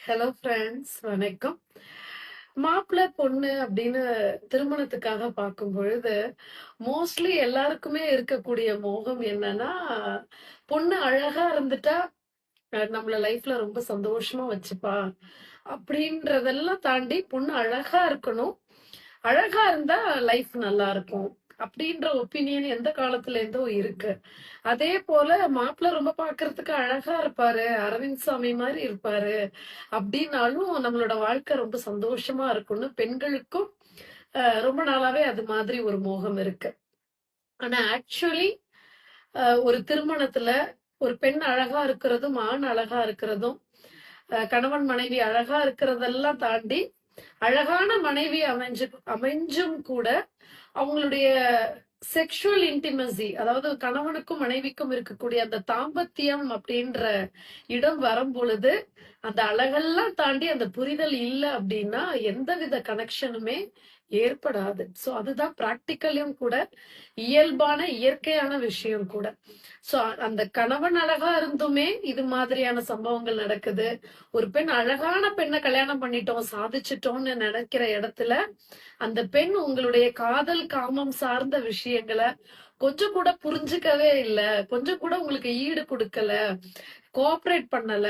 Hello friends, வணக்கம். மாப்பிள்ளை பொண்ணு அப்படின்னு திருமணத்துக்காக பார்க்கும் பொழுது மோஸ்ட்லி எல்லாருக்குமே இருக்கக்கூடிய மோகம் என்னன்னா, பொண்ணு அழகா இருந்துட்டா நம்மள லைஃப்ல ரொம்ப சந்தோஷமா வச்சுப்பா அப்படின்றதெல்லாம் தாண்டி பொண்ணு அழகா இருக்கணும். அழகா இருந்தா லைஃப் நல்லா இருக்கும் அப்படின்ற ஒப்பீனியன் எந்த காலத்துல இருந்தோ இருக்கு. அதே போல மாப்பிள்ளை ரொம்ப பாக்குறதுக்கு அழகா இருப்பாரு, அரவிந்த் சாமி மாதிரி இருப்பாரு அப்படின்னாலும் நம்மளோட வாழ்க்கை ரொம்ப சந்தோஷமா இருக்கும்னு பெண்களுக்கும் ரொம்ப நாளாவே அது மாதிரி ஒரு மோகம் இருக்கு. ஆனா ஆக்சுவலி ஒரு திருமணத்துல ஒரு பெண் அழகா இருக்கிறதும் ஆண் அழகா இருக்கிறதும் கணவன் மனைவி அழகா இருக்கிறதெல்லாம் தாண்டி அழகான மனைவி அமைஞ்சும் கூட அவங்களுடைய செக்ஷுவல் இன்டிமசி, அதாவது கணவனுக்கும் மனைவிக்கும் இருக்கக்கூடிய அந்த தாம்பத்தியம் அப்படின்ற இடம் வரும் பொழுது அந்த அழகெல்லாம் தாண்டி அந்த புரிதல் இல்லை அப்படின்னா எந்தவித கனெக்ஷனுமே ஏற்படாது. சோ அதுதான் பிராக்டிக்கலும் கூட, இயல்பான இயற்கையான விஷயம் கூட. சோ அந்த கணவன் அழகா இருந்துமே இது மாதிரியான சம்பவங்கள் நடக்குது. ஒரு பெண் அழகான பெண்ணை கல்யாணம் பண்ணிட்டோம், சாதிச்சிட்டோம்னு நினைக்கிற இடத்துல அந்த பெண் உங்களுடைய காதல் காமம் சார்ந்த விஷயங்களை கொஞ்சம் கூட புரிஞ்சுக்கவே இல்ல, கொஞ்சம் கூட உங்களுக்கு ஈடு கொடுக்கல, கோஆபரேட் பண்ணல.